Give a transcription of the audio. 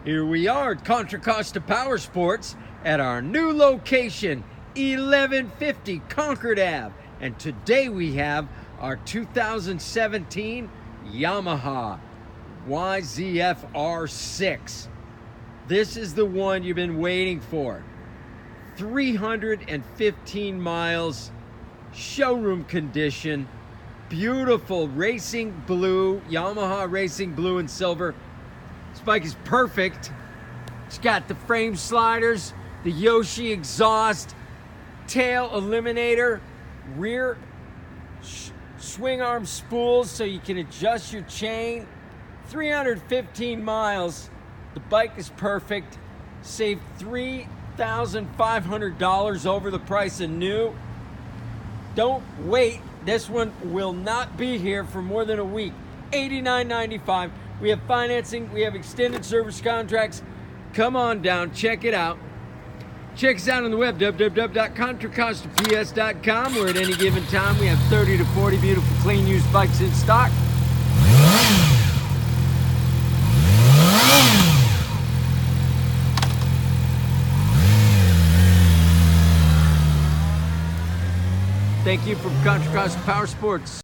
Here we are at Contra Costa Powersports at our new location, 1150 Concord Ave. And today we have our 2017 Yamaha YZF-R6. This is the one you've been waiting for. 315 miles, showroom condition, beautiful racing blue, Yamaha racing blue and silver. This bike is perfect. It's got the frame sliders, the Yoshi exhaust, tail eliminator, rear swing arm spools so you can adjust your chain. 315 miles. The bike is perfect. Saved $3,500 over the price of new. Don't wait. This one will not be here for more than a week. $89.95. We have financing. We have extended service contracts. Come on down. Check it out. Check us out on the web, www.contracostaps.com, where at any given time we have 30 to 40 beautiful, clean, used bikes in stock. Thank you from Contra Costa Powersports.